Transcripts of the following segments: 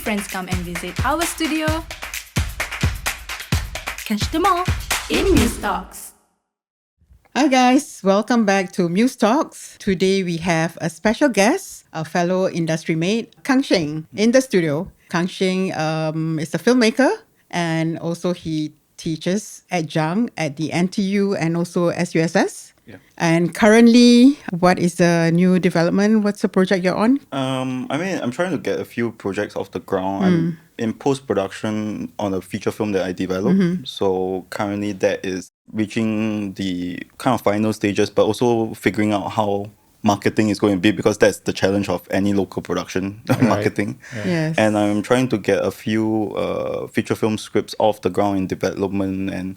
friends come and visit our studio. Catch them all in MuseTalks. Hi guys, welcome back to MuseTalks. Today we have a special guest, a fellow industry mate, Kang Sheng, in the studio. Kang Sheng is a filmmaker and also he teaches adjunct at the NTU and also SUSS. Yeah. And currently, what is the new development? What's the project you're on? I'm trying to get a few projects off the ground. I'm in post-production on a feature film that I developed. So currently that is reaching the kind of final stages, but also figuring out how marketing is going to be, because that's the challenge of any local production, marketing. Yes. And I'm trying to get a few feature film scripts off the ground in development and,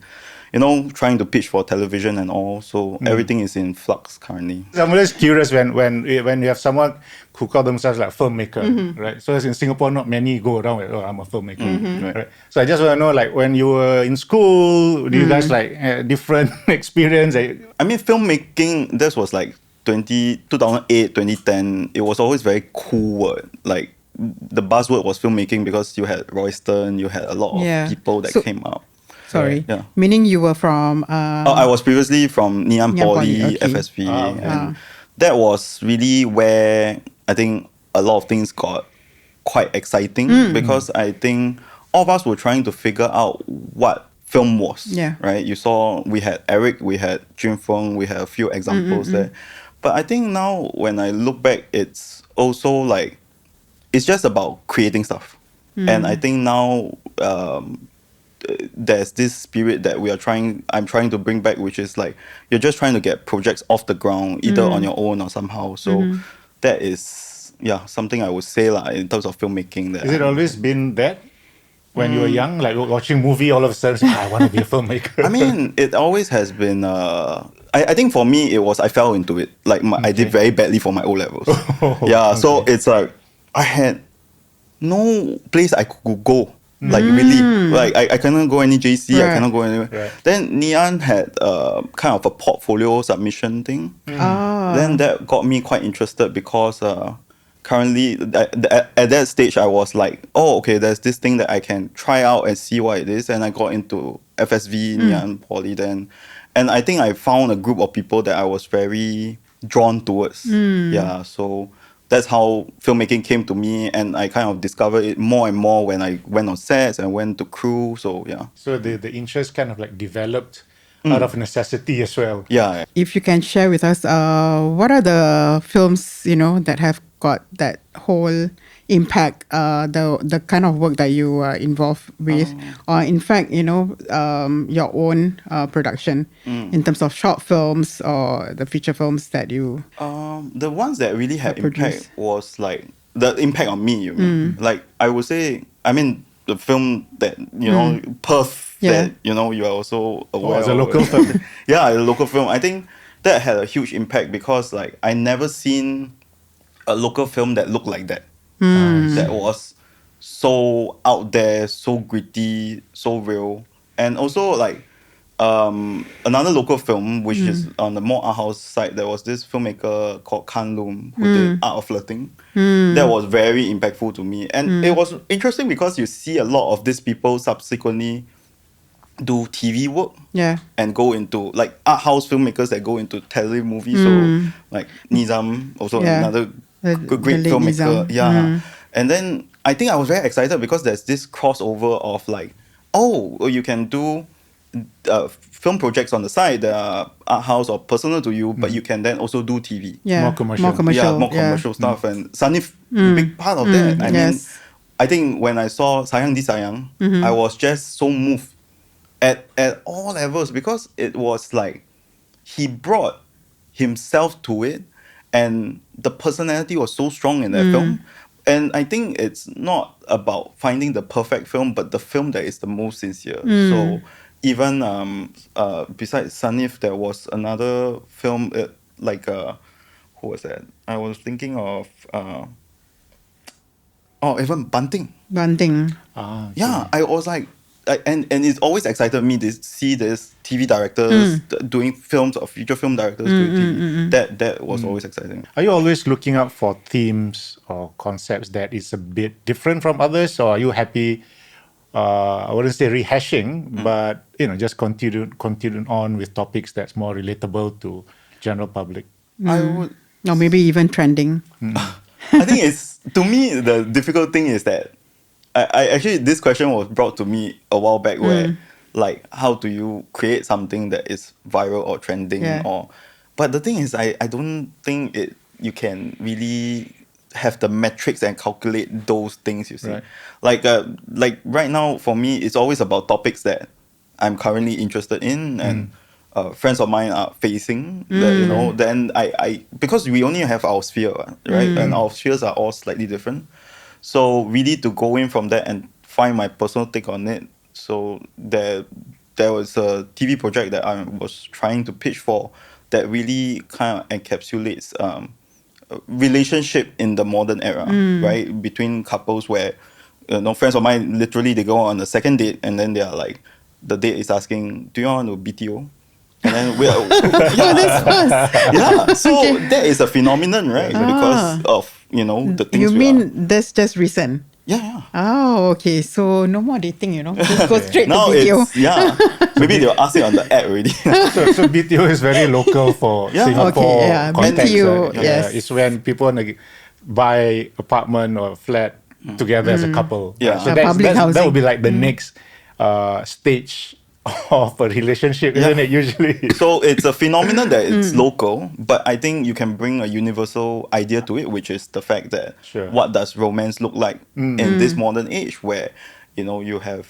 trying to pitch for television and all. So everything is in flux currently. I'm just curious when you have someone who call themselves like filmmaker, right? So as in Singapore, not many go around with, I'm a filmmaker, right? So I just want to know, like, when you were in school, do you guys like different experience? Filmmaking, this was like 2008, 2010. It was always very cool word. Like, the buzzword was filmmaking because you had Royston, you had a lot of people that came out. Sorry. Yeah. Meaning you were from... I was previously from Ngee Ann Poly, okay. FSP. And that was really where I think a lot of things got quite exciting, because I think all of us were trying to figure out what film was. Yeah. Right? You saw we had Eric, we had Jin Feng, we had a few examples there. But I think now when I look back, it's also like, it's just about creating stuff. And I think now there's this spirit that I'm trying to bring back, which is like, you're just trying to get projects off the ground, either on your own or somehow. So that is, something I would say in terms of filmmaking. That Has it always been that? When you were young, like watching movie, all of a sudden, I want to be a filmmaker. It always has been. I think for me, it was I fell into it. Like I did very badly for my O levels. So it's like I had no place I could go. Like really, like I cannot go any JC. I cannot go anywhere. Right. Then Ngee Ann had kind of a portfolio submission thing. Then that got me quite interested, because currently at that stage I was like, there's this thing that I can try out and see what it is. And I got into FSV Ngee Ann Poly then, and I think I found a group of people that I was very drawn towards. So that's how filmmaking came to me, and I kind of discovered it more and more when I went on sets and went to crew. So So the interest kind of like developed out of necessity as well. Yeah. If you can share with us, what are the films, that have got that whole impact, the kind of work that you are involved with, or in fact, your own production in terms of short films or the feature films that you... The ones that really had produce. impact was like the impact on me, you mean? Like I would say, the film that, Perth, that, you are also aware it's a of. local film. Yeah, a local film. I think that had a huge impact, because like I never seen a local film that looked like that. That was so out there, so gritty, so real. And also like another local film, which is on the more art house side, there was this filmmaker called Kang Loom who did Art of Flirting. That was very impactful to me. And it was interesting because you see a lot of these people subsequently do TV work and go into like art house filmmakers that go into tele movies. So like Nizam, also another great late filmmaker. Nizam. And then I think I was very excited because there's this crossover of like, you can do film projects on the side that are art house or personal to you, but you can then also do TV. More commercial. More commercial stuff. And Sanif, big part of that. I mean, I think when I saw Sayang Di Sayang, I was just so moved at all levels, because it was like he brought himself to it, and the personality was so strong in that film. And I think it's not about finding the perfect film, but the film that is the most sincere. So even besides Sanif, there was another film who was that? I was thinking of even Bunting. Bunting. Yeah, I was like, and it's always excited me to see this TV directors doing films or feature film directors doing TV. That was always exciting. Are you always looking out for themes or concepts that is a bit different from others, or are you happy? I wouldn't say rehashing, but just continue on with topics that's more relatable to general public. I would. Or maybe even trending. I think it's, to me, the difficult thing is that I actually, this question was brought to me a while back where, like, how do you create something that is viral or trending but the thing is, I don't think you can really have the metrics and calculate those things, you see. Right. Like right now, for me, it's always about topics that I'm currently interested in and friends of mine are facing, that, then I because we only have our sphere, right? And our spheres are all slightly different. So really to go in from that and find my personal take on it. So there was a TV project that I was trying to pitch for that really kind of encapsulates relationship in the modern era, right? Between couples where, friends of mine, literally they go on a second date and then they are like, the date is asking, do you want to BTO? And then we are, so that is a phenomenon, right? Because of, the things You mean that's just recent? Yeah. Oh, okay. So no more dating, Just go straight Now to video. it's, maybe they'll ask it on the app already. So BTO is very local for Singapore context. BTO, right? yes. It's when people want to buy apartment or flat together as a couple. Yeah. So Public that housing. would be like the next stage of a relationship, isn't it, usually? So it's a phenomenon that it's local, but I think you can bring a universal idea to it, which is the fact that what does romance look like in this modern age where, you have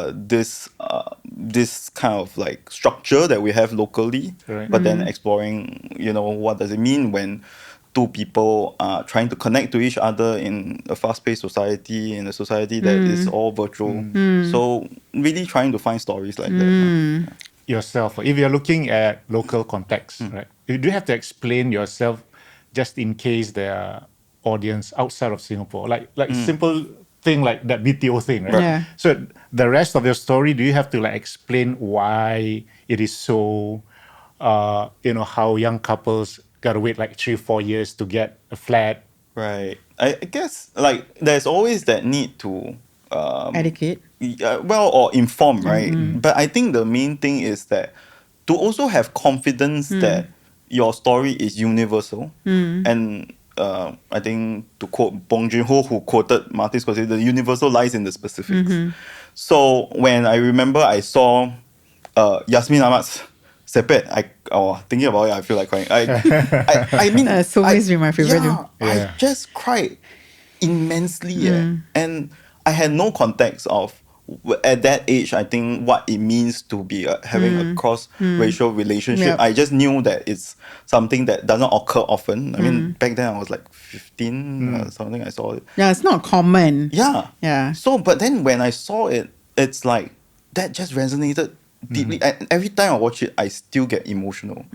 this kind of like structure that we have locally, but then exploring, what does it mean when two people are trying to connect to each other in a fast-paced society, in a society that is all virtual. So really trying to find stories like that. Yourself, if you're looking at local context, right? You do have to explain yourself just in case there are audience outside of Singapore. Like simple thing like that BTO thing, right? Yeah. So the rest of your story, do you have to explain why it is so, how young couples gotta wait 3-4 years to get a flat? Right. I guess there's always that need to Educate. or inform, right? But I think the main thing is that to also have confidence that your story is universal. And I think to quote Bong Joon-ho, who quoted Martin Scorsese, the universal lies in the specifics. So when I remember I saw Yasmin Ahmad's Sepet, thinking about it, I feel like crying. I mean, it's always been my favorite. I just cried immensely, and I had no context of at that age. I think what it means to be having a cross-racial relationship. I just knew that it's something that doesn't occur often. I mean, back then I was like 15 something. I saw it. Yeah, it's not common. Yeah. So, but then when I saw it, it's like that just resonated deeply. And every time I watch it, I still get emotional.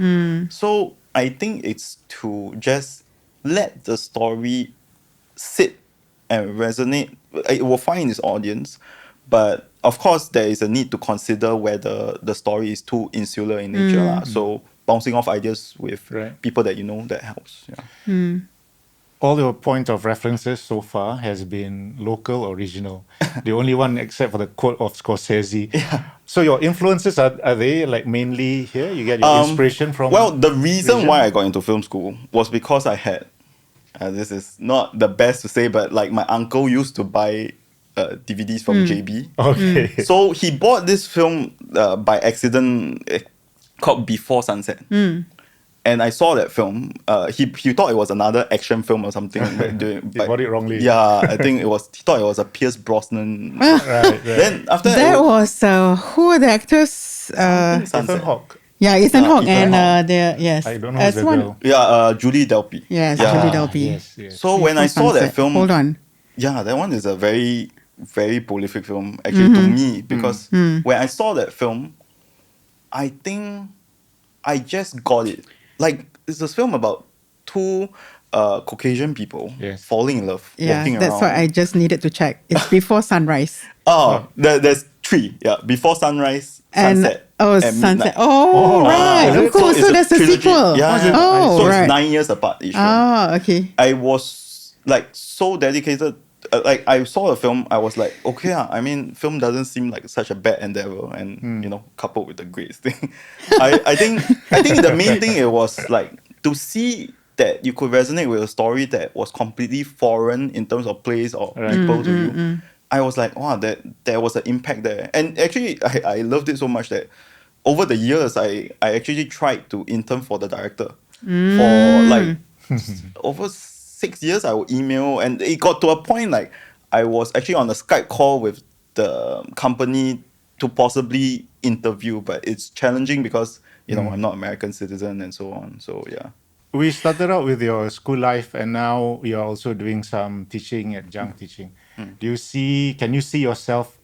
So I think it's to just let the story sit and resonate. It will find its audience, but of course there is a need to consider whether the story is too insular in nature. So bouncing off ideas with people that that helps. All your point of references so far has been local or regional. The only one except for the quote of Scorsese. So your influences, are they mainly here? You get your inspiration from? Well, the reason why I got into film school was because I had, this is not the best to say, but my uncle used to buy DVDs from JB. Okay. So he bought this film by accident called Before Sunset. And I saw that film. He thought it was another action film or something. He bought it wrongly. Yeah, I think he thought it was a Pierce Brosnan. Right. Then after That was who are the actors? Ethan Hawke. Yeah, Ethan Hawke Ethan and yes. I don't know who's the girl. Yeah, Julie Delpy. Yes, Yeah. Julie Delpy. Yes. So when I saw that Sunset. film, Hold on. yeah, that one is a very, very prolific film actually to me, because when I saw that film, I think I just got it. It's a film about two Caucasian people falling in love, Yeah, walking that's around. why I just needed to check. It's Before Sunrise. There's 3. Yeah, Before Sunrise, And Sunset, and Sunset. Midnight. Oh, right. Of course. So it's there's a trilogy. sequel. Yeah. Oh, So right. it's 9 years apart each film. Ah, okay. I was like so dedicated. Like I saw the film, I was like, okay, I mean, film doesn't seem like such a bad endeavor, and coupled with the grades thing, I think the main thing it was like to see that you could resonate with a story that was completely foreign in terms of place or people to you. I was like, wow, that there was an impact there, and actually, I loved it so much that over the years, I actually tried to intern for the director for like over 6 years. I would email, and it got to a point like I was actually on a Skype call with the company to possibly interview, but it's challenging because I'm not American citizen and so on. So yeah. We started out with your school life, and now you're also doing some teaching at Jung Teaching. Can you see yourself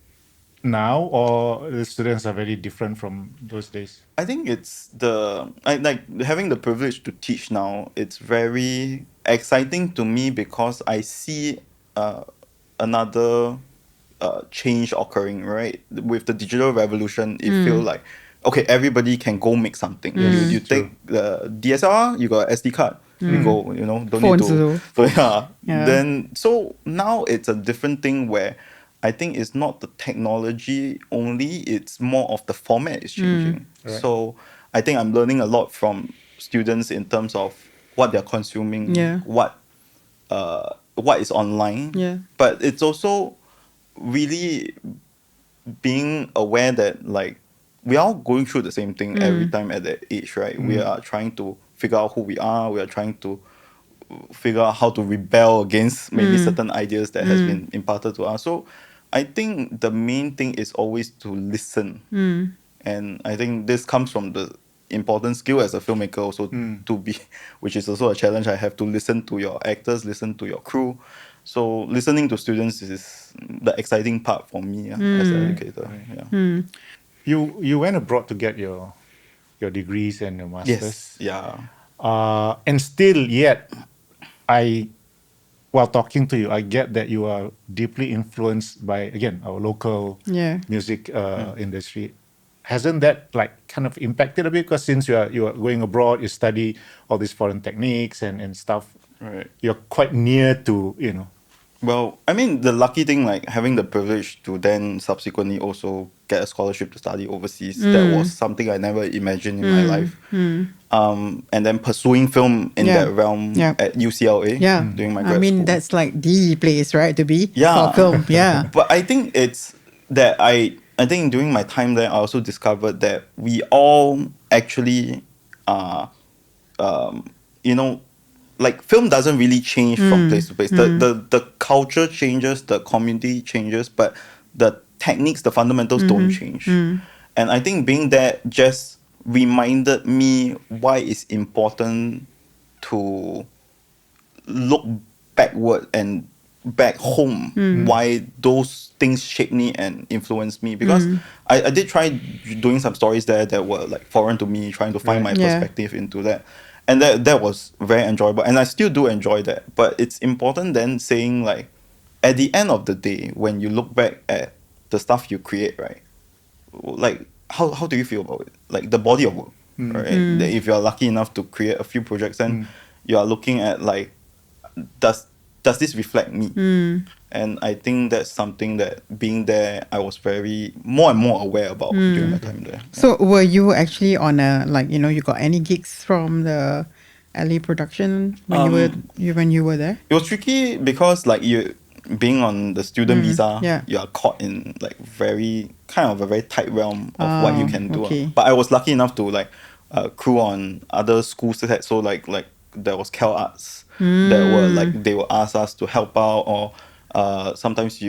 now, or the students are very different from those days? I think it's I like having the privilege to teach now. It's very exciting to me because I see another change occurring, right? With the digital revolution, it feels like okay, everybody can go make something. You take the DSLR, you got SD card, you go, don't Phones need to. So Yeah. Then so now it's a different thing where I think it's not the technology only, it's more of the format is changing. Right. So I think I'm learning a lot from students in terms of what they're consuming, Yeah. what is online. Yeah. But it's also really being aware that like we are all going through the same thing every time at that age, right? We are trying to figure out who we are. We are trying to figure out how to rebel against maybe certain ideas that has been imparted to us. So I think the main thing is always to listen. And I think this comes from the important skill as a filmmaker also to be, which is also a challenge I have, to listen to your actors, listen to your crew. So listening to students is the exciting part for me as an educator. Yeah. You went abroad to get your degrees and your masters. Yes. Yeah. And still yet, while talking to you, I get that you are deeply influenced by, again, our local music industry. Hasn't that like kind of impacted a bit? Because since you are going abroad, you study all these foreign techniques and stuff. Right. You're quite near to, Well, I mean, the lucky thing, like having the privilege to then subsequently also get a scholarship to study overseas, that was something I never imagined in my life. And then pursuing film in that realm at UCLA during my grad I mean, school. that's like the place, right, to be Yeah. for film. Yeah. But I think it's that I think during my time there, I also discovered that we all actually like film doesn't really change from place to place. The culture changes, the community changes, but the techniques, the fundamentals don't change. And I think being there just reminded me why it's important to look backward and back home, why those things shaped me and influenced me. Because I did try doing some stories there that were like foreign to me, trying to find my perspective into that. And that was very enjoyable. And I still do enjoy that. But it's important then saying like, at the end of the day, when you look back at the stuff you create, right? Like, how do you feel about it? Like the body of work, right? That if you're lucky enough to create a few projects, then you are looking at like, does this reflect me? And I think that's something that being there, I was more and more aware about during my time there. So were you actually on you got any gigs from the LA production when you were there? It was tricky because like you being on the student visa, you are caught in like a very tight realm of what you can do. Okay. But I was lucky enough to like crew on other school sets. So like there was Cal Arts that were like they will ask us to help out, or sometimes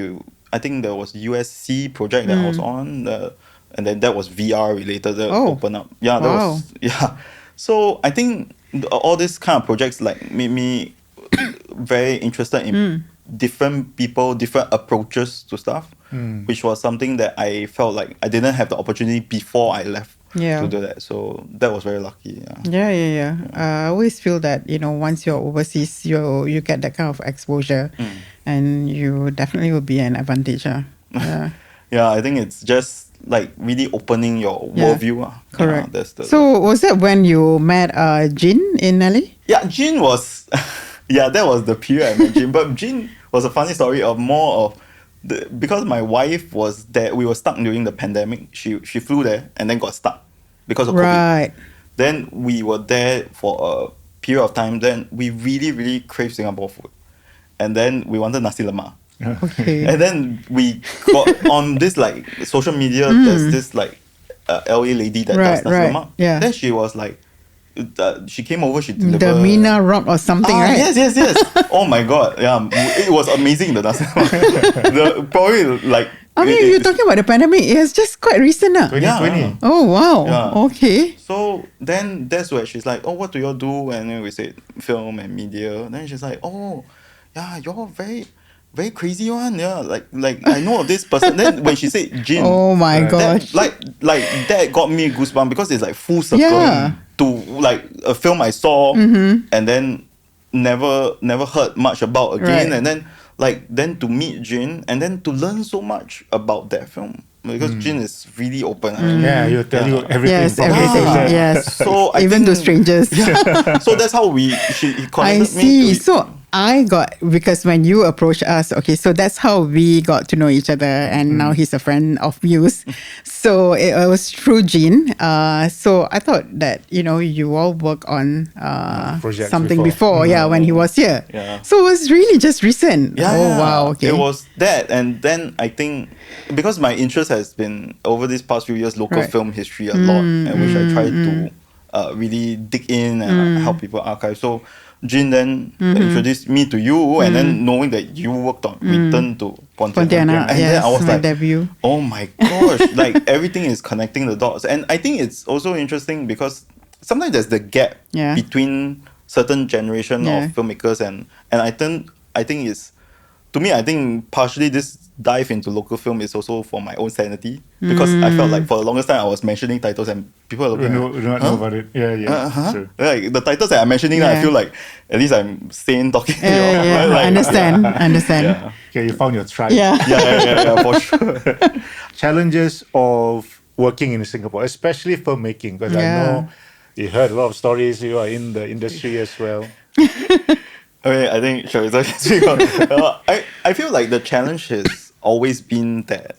I think there was USC project that I was on, and then that was VR related that opened up. Yeah, that was So I think all these kind of projects like made me very interested in different people, different approaches to stuff, which was something that I felt like I didn't have the opportunity before I left to do that. So that was very lucky. Yeah. I always feel that once you're overseas, you get that kind of exposure, and you definitely will be an advantage. Yeah. yeah, I think it's just like really opening your Yeah. worldview. Correct. Yeah, that's the, So was that when you met Djinn in LA? yeah, Djinn was, yeah, that was the period I met Djinn. But Djinn was a funny story of more of because my wife was there. We were stuck during the pandemic. She flew there and then got stuck because of COVID. Right. Then we were there for a period of time. Then we really, really craved Singapore food. And then we wanted nasi lemak. Okay. And then we got on this like social media, there's this like LA lady that does nasi Right. lemak. Yeah. Then she was like, she came over, she delivered. The Mina Rock or something, right? Yes. Oh my god, yeah, it was amazing. The nasi lemak. Probably like. I mean, you're talking about the pandemic. It's just quite recent. 2020. Yeah. Oh, wow. Yeah. Okay. So then that's where she's like, oh, what do y'all do? And then we said film and media. Then she's like, oh, yeah, you're very, very crazy one. Yeah, like I know of this person. Then when she said Djinn, Oh my gosh. that, like that got me goosebumps because it's like full circle Yeah. to like a film I saw and then never heard much about again, Right. and then to meet Djinn and then to learn so much about that film because Djinn is really open. I mean, Yeah, he'll tell you everything. Yes, from A to everything. Z. Yes. So I Even to think- strangers. So that's how he I connected see. me. So I got, because when you approached us, okay, so that's how we got to know each other, and now he's a friend of Muse. So it was through Djinn. So I thought that, you all work on Projects something before. before, when he was here. Yeah. So it was really just recent. Yeah, Oh, wow, okay. It was that, and then I think because my interest has been over these past few years local Right. film history a lot, and which I try to really dig in and help people archive. So Djinn then introduced me to you, and then knowing that you worked on Return to Pontianak, and yes, then I was my like, debut. oh my gosh, like everything is connecting the dots, and I think it's also interesting because sometimes there's the gap Yeah. between certain generation Yeah. of filmmakers, and I think it's, to me, I think partially this dive into local film is also for my own sanity because I felt like for the longest time I was mentioning titles and people are We looking do not know about it. Yeah. True. like the titles that I'm mentioning now, I Yeah. feel like at least I'm sane talking. to you all, Yeah, right? I understand. Yeah. Okay, you found your tribe. Yeah. Yeah, for sure. Challenges of working in Singapore, especially filmmaking, because I Yeah. know you heard a lot of stories. You are in the industry as well. I think sure. It's okay. I feel like the challenge has always been that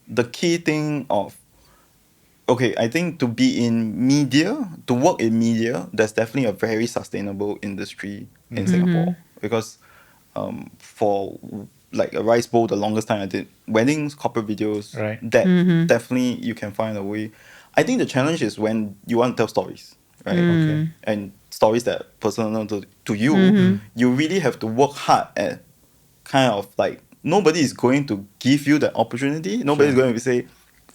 the key thing of I think to be in media, to work in media, there's definitely a very sustainable industry in Singapore because for like a rice bowl, the longest time I did weddings, corporate videos, Right. that definitely you can find a way. I think the challenge is when you want to tell stories, right? Okay. And stories that are personal to you, you really have to work hard at kind of like nobody is going to give you the opportunity. Nobody's going to say,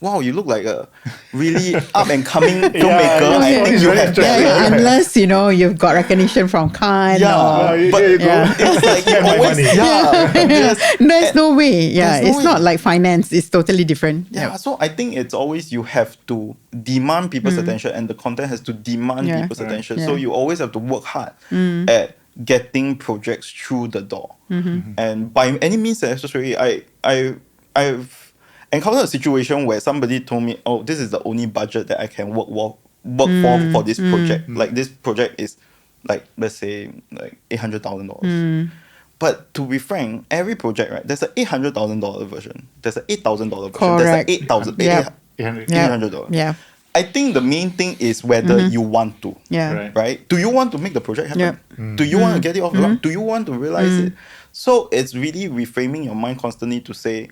wow, you look like a really up and coming filmmaker. yeah, I yeah. think you Really have interesting. that. Unless, you've got recognition from Cannes Yeah, or... but there you go. it's like you Spend my always, money. There's no way. Yeah, There's no it's not way. like finance. It's totally different. Yeah, so I think it's always you have to demand people's attention and the content has to demand Yeah. people's Right. attention. Yeah. So you always have to work hard at getting projects through the door. And by any means necessary, I've encountered a situation where somebody told me, oh, this is the only budget that I can work for this project. Like this project is like, let's say like $800,000. But to be frank, every project, right, there's an $800,000 version. There's an $8,000 version. Correct. There's an $8,000. Yep. $800. Yeah. I think the main thing is whether you want to. Yeah. Right. Right? Do you want to make the project happen? Yep. Do you want to get it off the ground? Do you want to realize it? So it's really reframing your mind constantly to say,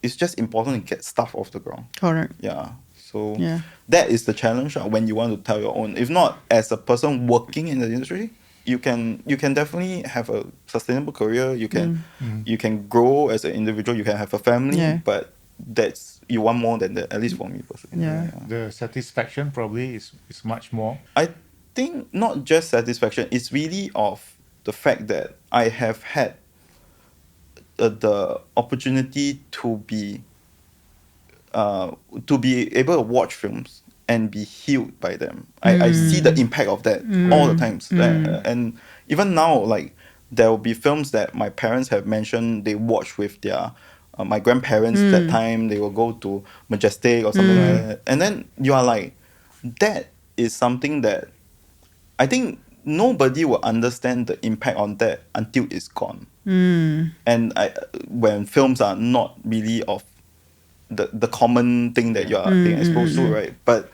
it's just important to get stuff off the ground. Correct. Yeah. So Yeah. that is the challenge when you want to tell your own. If not, as a person working in the industry, you can definitely have a sustainable career. You can grow as an individual. You can have a family. Yeah. But that's you want more than that. At least for me personally. Yeah. The satisfaction probably is much more. I think not just satisfaction. It's really of the fact that I have had the opportunity to be able to watch films and be healed by them. I see the impact of that all the times. And even now, like there will be films that my parents have mentioned they watch with their my grandparents that time, they will go to Majestic or something like that. And then you are like, that is something that I think nobody will understand the impact on that until it's gone. And when films are not really of the common thing that you are being exposed to, right? But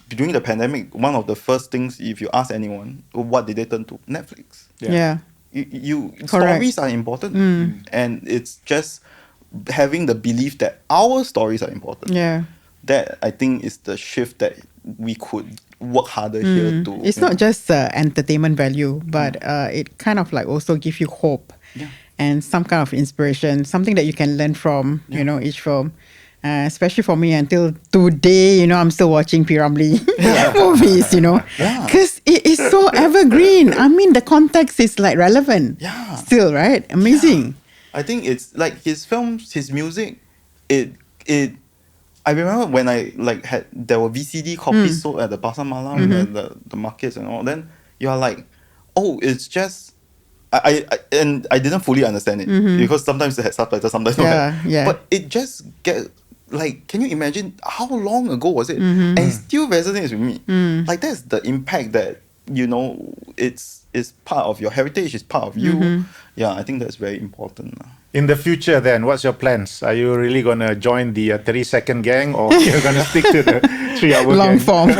during the pandemic, one of the first things, if you ask anyone, what did they turn to? Netflix. Yeah. You Correct. stories are important, and it's just having the belief that our stories are important. Yeah. That I think is the shift that we could work harder here to. It's not just entertainment value, but it kind of like also give you hope and some kind of inspiration, something that you can learn from, you know, each film. Especially for me, until today, you know, I'm still watching P. Ramlee movies, you know, because it is so evergreen. I mean, the context is like relevant. Yeah. Still, right? Amazing. I think it's like his films, his music. It. I remember when I like there were VCD copies sold at the Pasar Malam and the markets and all. Then you are like, oh, it's just. And I didn't fully understand it because sometimes it had subtitles, sometimes don't have. Yeah. But it just like, can you imagine how long ago was it? And it still resonates with me. Like that's the impact that, you know, it's part of your heritage, it's part of you. Yeah, I think that's very important. In the future, then, what's your plans? Are you really going to join the 30-second gang, or you're going to stick to the 3-hour Long gang? form.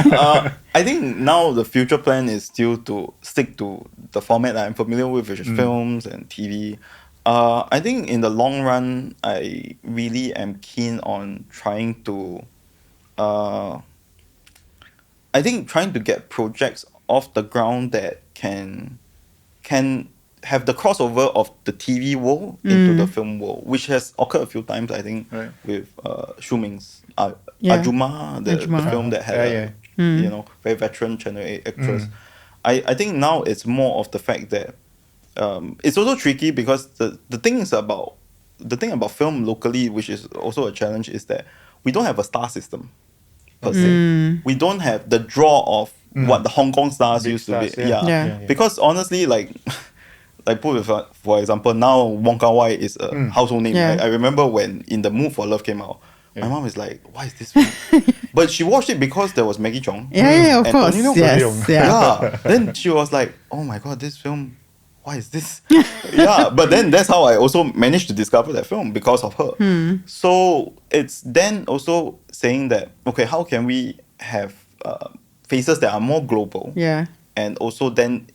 I think now the future plan is still to stick to the format that I'm familiar with, which is films and TV. I think in the long run, I really am keen on trying to get projects off the ground that can have the crossover of the TV world into the film world, which has occurred a few times, I think, with Shu Ming's Ajuma, the film that had you know, very veteran Channel 8 actress. I think now it's more of the fact that it's also tricky because the thing about film locally, which is also a challenge, is that we don't have a star system per se. We don't have the draw of what the Hong Kong stars Big used stars, to be. Yeah. Because honestly, like for example, now Wong Kar-wai is a household name. Yeah. Right? I remember when In the Mood for Love came out, my mom is like, "What is this film?" But she watched it because there was Maggie Chong. Yeah, of and course. Tony Leung. Yes. Yeah. Then she was like, "Oh my god, this film, what is this?" But then that's how I also managed to discover that film, because of her. So it's then also saying that, okay, how can we have faces that are more global? Yeah. And also then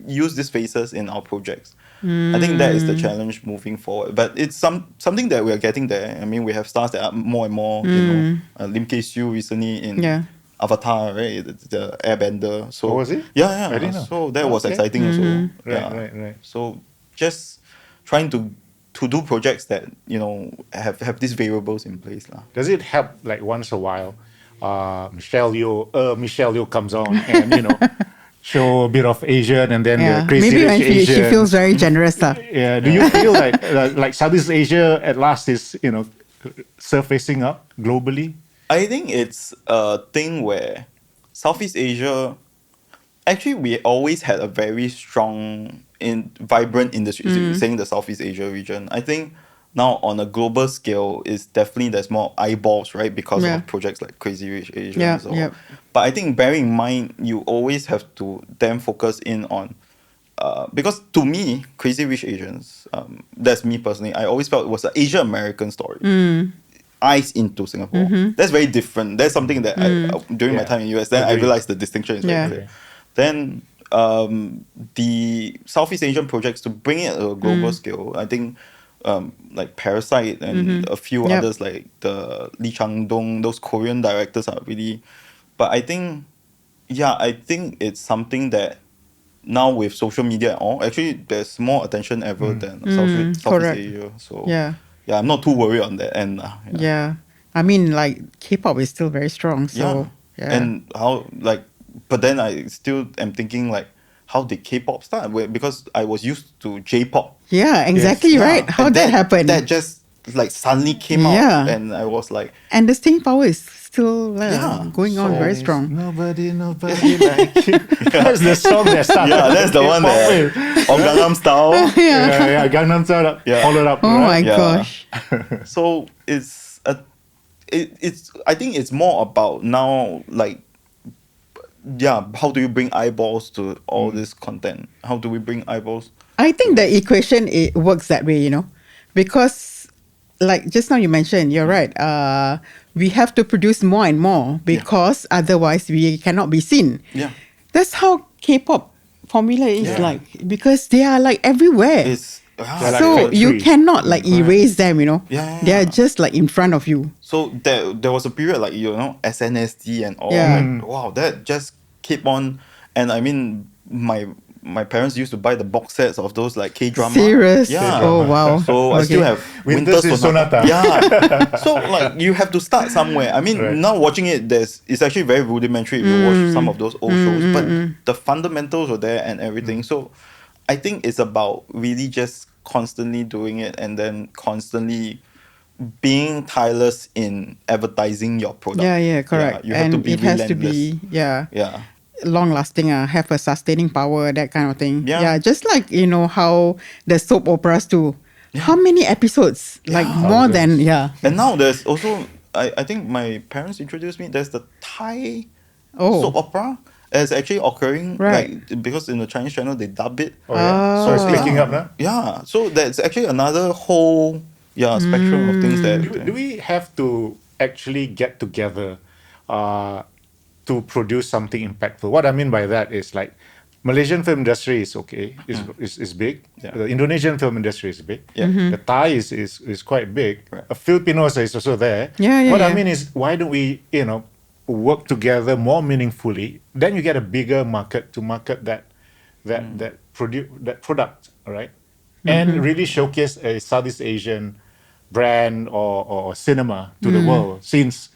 use these faces in our projects. I think that is the challenge moving forward. But it's something that we are getting there. I mean, we have stars that are more and more, you know, Lim Kay Siu recently in Avatar, right? The Airbender. So, Oh, was it? Yeah. I didn't know. So that was exciting also. Right. So just trying to do projects that, you know, have these variables in place. Does it help, like, once a while, Michelle Yeoh comes on and, you know, show a bit of Asian, and then the crazy Maybe when rich she Asian. feels very generous. Yeah. Do you feel like Southeast Asia at last is, you know, surfacing up globally? I think it's a thing where Southeast Asia, actually we always had a very strong vibrant industry, saying the Southeast Asia region. I think now on a global scale, there's more eyeballs, right? Because of projects like Crazy Rich Asians. But I think bearing in mind, you always have to then focus in on, because to me, Crazy Rich Asians, that's me personally, I always felt it was an Asian American story. Eyes into Singapore. That's very different. That's something that during my time in US, then I realized the distinction is very clear. Then the Southeast Asian projects, to bring it at a global scale, I think like Parasite and a few others like the Lee Chang-dong, those Korean directors are really. But I think it's something that now with social media and all, actually there's more attention ever than Southeast Asia. So I'm not too worried on that end. I mean, like K-pop is still very strong. So and how, like, but then I still am thinking, like, how did K-pop start? Because I was used to J-pop. Yeah, exactly, right. How And that happened? That just like suddenly came out, Yeah. and I was like, And the staying power is still Yeah, going on so very strong. Nobody like you. That's the song that started. yeah, that's the one that on Gangnam Style. Yeah, Gangnam Style. Yeah. Followed up. Oh my right? Yeah. gosh. So it's I think it's more about now, like, yeah, how do you bring eyeballs to all this content? How do we bring eyeballs? I think the equation it works that way, because like just now you mentioned, you're right. We have to produce more and more because otherwise we cannot be seen. Yeah. That's how K-pop formula is Yeah. like, because they are like everywhere. It's They're like So you factories. cannot like erase them, Yeah. They are just like in front of you. so there was a period like SNSD and all. Yeah. Like, wow, that just keep on. And I mean, my parents used to buy the box sets of those like K-drama. Serious? Yeah. Oh, wow. So I still Okay. have Winter's in Sonata. Yeah. So like you have to start somewhere. I mean, Right. now watching it, it's actually very rudimentary if you watch some of those old shows, but the fundamentals are there and everything. So I think it's about really just constantly doing it and then constantly being tireless in advertising your product. Yeah, correct. you have And to be it has to relentless. be, Yeah. long lasting, have a sustaining power, that kind of thing. Yeah. Just like, how the soap operas do. How many episodes? Like more than, And now there's also, I think my parents introduced me, there's the Thai Oh. soap opera. It's actually occurring, Right. like, because in the Chinese channel they dub it. Oh, yeah. So it's picking up now. Yeah, so that's actually another whole spectrum of things that. Do we have to actually get together to produce something impactful? What I mean by that is like Malaysian film industry is okay, is big. Yeah. The Indonesian film industry is big. Yeah. The Thai is quite big. Right. Filipinos is also there. Yeah, What I yeah. mean is, why don't we, work together more meaningfully? Then you get a bigger market to market that product, all right? And really showcase a Southeast Asian brand or cinema to the world, since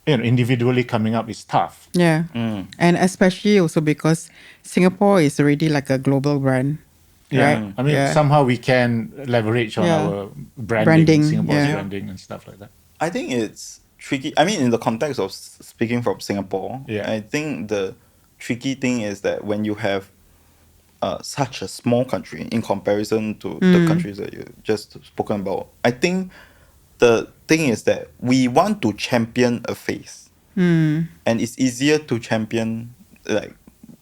individually coming up is tough. Yeah. And especially also because Singapore is already like a global brand. Yeah, Right? I mean, Yeah. somehow we can leverage on Yeah. our branding, Branding, Singapore's yeah. branding and stuff like that. I think it's tricky. I mean, in the context of speaking from Singapore, Yeah. I think the tricky thing is that when you have such a small country in comparison to the countries that you just spoken about, I think the thing is that we want to champion a face, and it's easier to champion like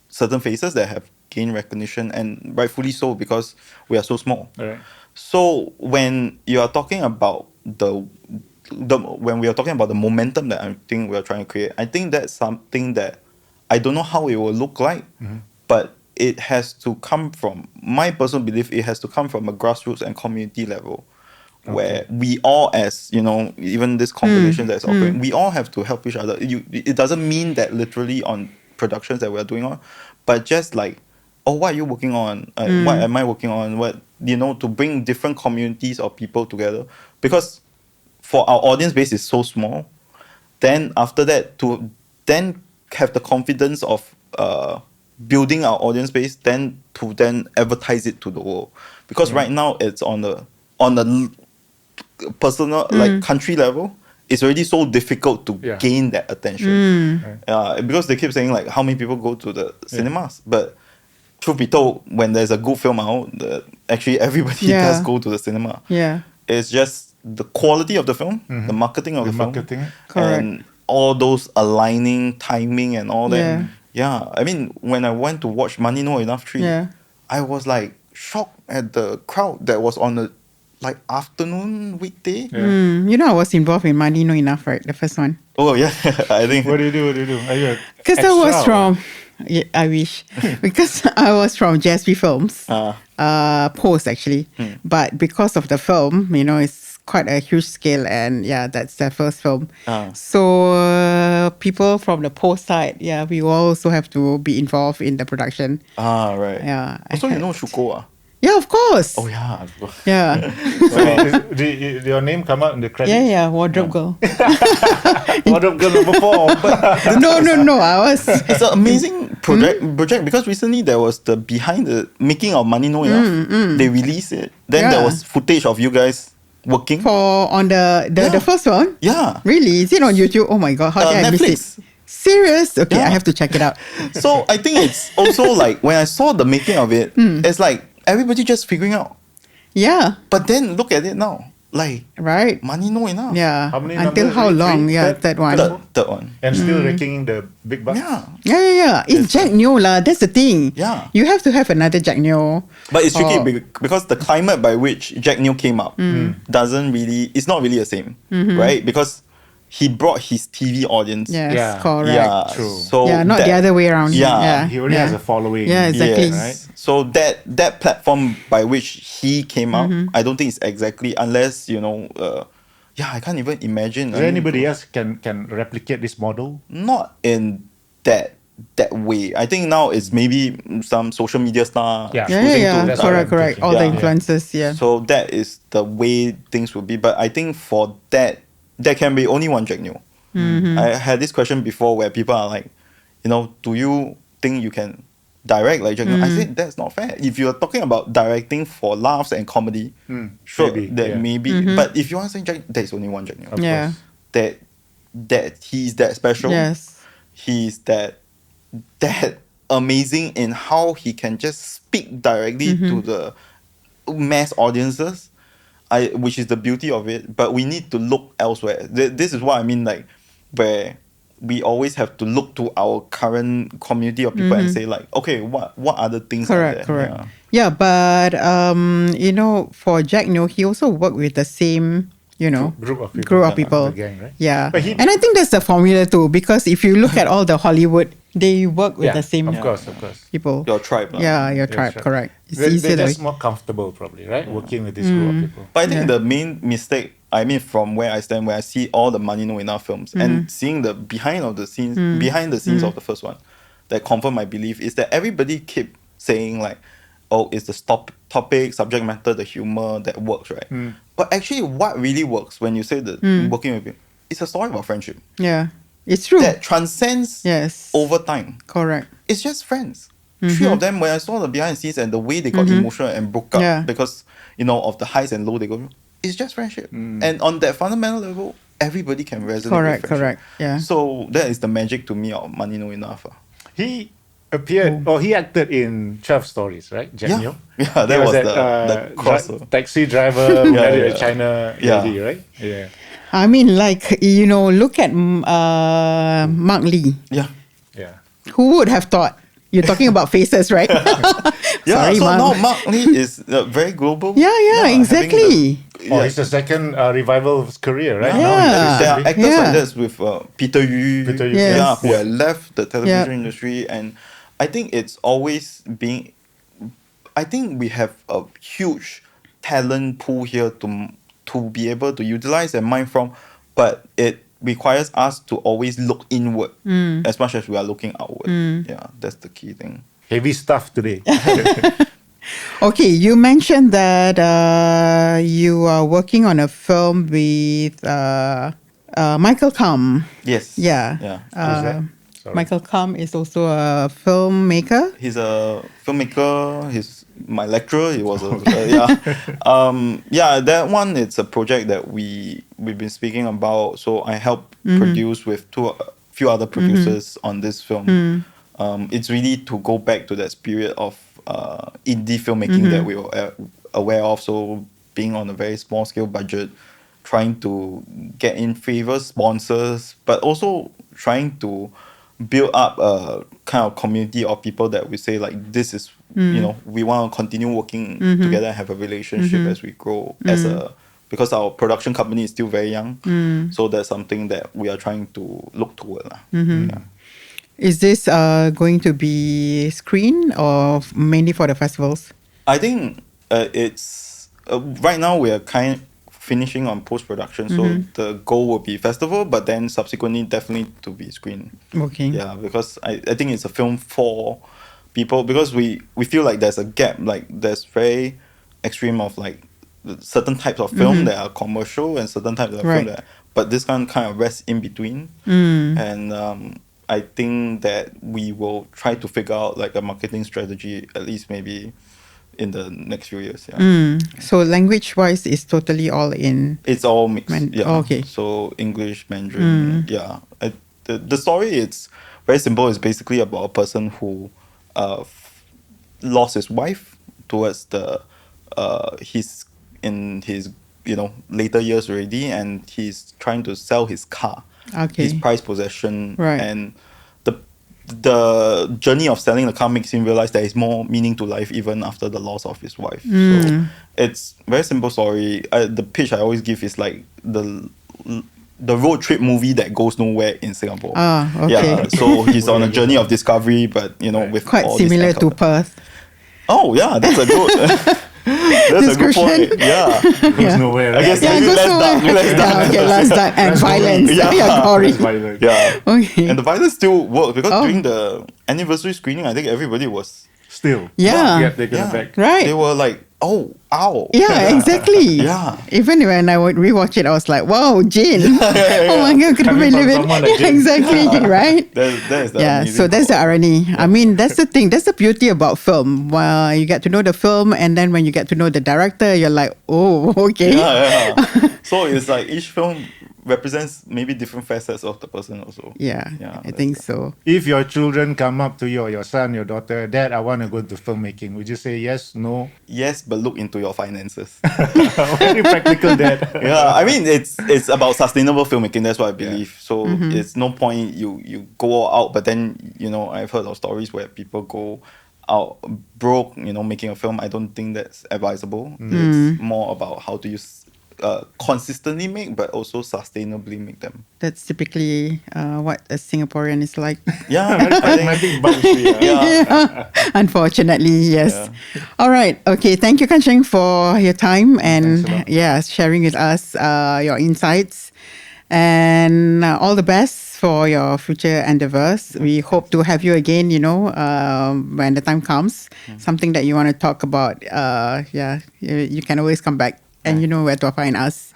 certain faces that have gained recognition, and rightfully so because we are so small. All right. So when you are talking about when we are talking about the momentum that I think we are trying to create, I think that's something that I don't know how it will look like, but it has to come from, my personal belief, it has to come from a grassroots and community level, where we all, as even this compilation that's operating, we all have to help each other. It doesn't mean that literally on productions that we're doing on, but just like, oh, what are you working on? What am I working on? What, to bring different communities of people together, because for our audience base is so small, then after that, to then have the confidence of building our audience base, then to then advertise it to the world, because right now it's on the personal like country level, it's already so difficult to gain that attention. Because they keep saying like how many people go to the cinemas, but truth be told, when there's a good film out, actually everybody does go to the cinema. Yeah. It's just the quality of the film, the marketing of the film, marketing. and all those aligning, timing, and all that. Yeah, I mean, when I went to watch Money No Enough 3, I was like shocked at the crowd that was on the like afternoon weekday. I was involved in Money No Enough, right? The first one. Oh yeah, I think. What do you do? Are you Because I was from, I wish, because I was from JSP Films, Post actually. But because of the film, it's quite a huge scale, and that's their first film. So people from the Post side, we also have to be involved in the production. Right. Yeah. So you know Shuko? Yeah, of course. Oh yeah. Yeah. So did your name come out in the credits? Yeah, Wardrobe Girl. Wardrobe Girl number 4. No. I was. It's an amazing project because recently there was the behind the making of Money No Enough. They released it. Then there was footage of you guys working. on the first one? Yeah. Really? Is it on YouTube? Oh my god, how did I miss it? Netflix. Serious? Okay, Yeah. I have to check it out. So I think it's also like when I saw the making of it, it's like everybody just figuring out. Yeah, But then look at it now. Like right. money no enough. Yeah. How many Until numbers? how Three? long? Yeah, Third? that one. Third one. And still raking the big bucks. Yeah. Yeah. It's Jack Neo lah. That's the thing. Yeah. You have to have another Jack Neo. But it's tricky Oh. because the climate by which Jack Neo came up doesn't really, it's not really the same, right? Because he brought his TV audience. Yes, Yeah. correct. Yeah, True. So Yeah, not the other way around. Yeah. Yeah. He already has a following. Yeah, exactly. Yes. Right? So that platform by which he came out, I don't think it's exactly unless I can't even imagine. Is there anybody else can replicate this model? Not in that way. I think now it's maybe some social media star. Yeah. Yeah. That's what I'm Correct. thinking. All the Yeah. influences. Yeah. So that is the way things would be. But I think for that, there can be only one Jack Neo. I had this question before where people are like, do you think you can direct like Jack Neo? I said that's not fair. If you're talking about directing for laughs and comedy, sure, maybe, that yeah. maybe. But if you want to say Jack, there's only one Jack Neo. Of Yeah. course. That he's that special. Yes. He's that amazing in how he can just speak directly to the mass audiences, which is the beauty of it. But we need to look elsewhere. This is what I mean, like where we always have to look to our current community of people and say like, okay, what other things are there? Correct. Yeah, but for Jack Neo, he also worked with the same Group of people. Group of people. The gang, right? Yeah, But he- and I think that's the formula too. Because if you look at all the Hollywood, they work with the same Of course. people. Your tribe. lah. Yeah, your Yes, tribe. right. Correct. It's They're easier. just more comfortable, probably, right? Working with this group of people. But I think the main mistake, I mean, from where I stand, where I see all the money no enough films and seeing the behind the scenes of the first one, that confirm my belief is that everybody keep saying like, oh, it's the topic, subject matter, the humor that works, right? But actually, what really works when you say that working with people, it's a story about friendship Yeah, it's true. that transcends Yes. over time. Correct. It's just friends. Three of them, when I saw the behind the scenes and the way they got emotional and broke up Yeah. because, of the highs and lows they go through, it's just friendship. And on that fundamental level, everybody can resonate Correct, with friendship. correct, yeah. So that is the magic to me of Money No Enough. He appeared, or he acted in 12 Stories, right? Jack Yeah. Neo? Yeah, that He was that, the crossover. taxi driver who married yeah. a China Yeah. lady, right? Yeah. I mean, like look at Mark Lee. Yeah. Yeah. Who would have thought? You're talking about faces, right? Yeah, Sorry, so Mark. now Mark Lee is very global. Yeah, having exactly. Oh, it's the second revival of his career, right? Yeah. Now he's Yeah. There are big. actors Yeah. like this with Peter Yu, Peter Yu, Yes. yeah, who had left the television Yeah. industry, and I think it's always being. I think we have a huge talent pool here to be able to utilize and mine from, but it requires us to always look inward as much as we are looking outward. Yeah, that's the key thing. Heavy stuff today. Okay, you mentioned that you are working on a film with Michael Kam. Yes. Yeah. Yeah. Who's that? Sorry. Michael Kam is also a filmmaker. He's a filmmaker. He's my lecturer. He was that one. It's a project that we've been speaking about. So I helped produce with few other producers on this film. It's really to go back to that spirit of indie filmmaking that we were aware of. So being on a very small scale budget, trying to get in favor sponsors, but also trying to build up a kind of community of people that we say like this is we want to continue working together and have a relationship as we grow because our production company is still very young, so that's something that we are trying to look toward. Yeah. Is this going to be screened or mainly for the festivals? I think it's right now we are finishing on post-production, so the goal will be festival, but then subsequently definitely to be screened. Okay. Yeah, because I think it's a film for people, because we feel like there's a gap, like there's very extreme of like certain types of film that are commercial and certain types of Right. film that, but this one kind of rests in between. And I think that we will try to figure out like a marketing strategy, at least maybe in the next few years. Yeah. So language-wise, it's totally all in. It's all mixed. Yeah. Okay. So English, Mandarin. Yeah. The story, it's very simple. It's basically about a person who lost his wife towards he's in his later years already, and he's trying to sell his car, his Okay. prized possession, Right. and the journey of selling the car makes him realize there is more meaning to life even after the loss of his wife. So it's very simple story. The pitch I always give is like the road trip movie that goes nowhere in Singapore. Okay. Yeah, so he's on a journey of discovery, but with Quite all this similar to encounter. Perth. Oh yeah, that's a good. That's a good point. Yeah. Goes nowhere. I guess Yeah, maybe it goes less nowhere. dark. Less dark. Yeah, okay, less dark and Less violence. Yeah. Yeah, gory. It's violent. Yeah. Okay. And the violence still worked because Oh. during the anniversary screening, I think everybody was Still. Yeah. Yet taken aback. Right. They were like, "Oh, ow." Yeah, exactly. Yeah. Even when I would rewatch it, I was like, "Wow, Djinn! Oh my God, could have Coming been from living." someone like Yeah, Djinn. exactly. Right. That is the Yeah, amazing so that's the part. irony. I mean, that's the thing. That's the beauty about film. You get to know the film, and then when you get to know the director, you're like, oh, okay. Yeah. So it's like each film represents maybe different facets of the person also. Yeah, Yeah, I that's think so. If your children come up to you, or your son, your daughter, Dad, I want to go into filmmaking, would you say yes, no? Yes, but look into your finances. Very practical, Dad. Yeah, I mean it's about sustainable filmmaking. That's what I believe. So it's no point you go all out, but then I've heard of stories where people go out broke, making a film. I don't think that's advisable. It's more about how do you consistently make, but also sustainably make them. That's typically what a Singaporean is like. Yeah, Very I think. pragmatic bunch we are. Yeah. Unfortunately, yes. All right. Okay. Thank you, Kang Sheng, for your time and Thanks a lot. sharing with us your insights. And all the best for your future endeavors. We hope to have you again, when the time comes. Something that you want to talk about. You can always come back and you know where to find us.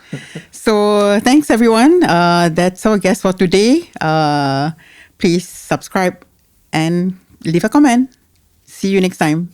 So thanks, everyone. That's our guest for today. Please subscribe and leave a comment. See you next time.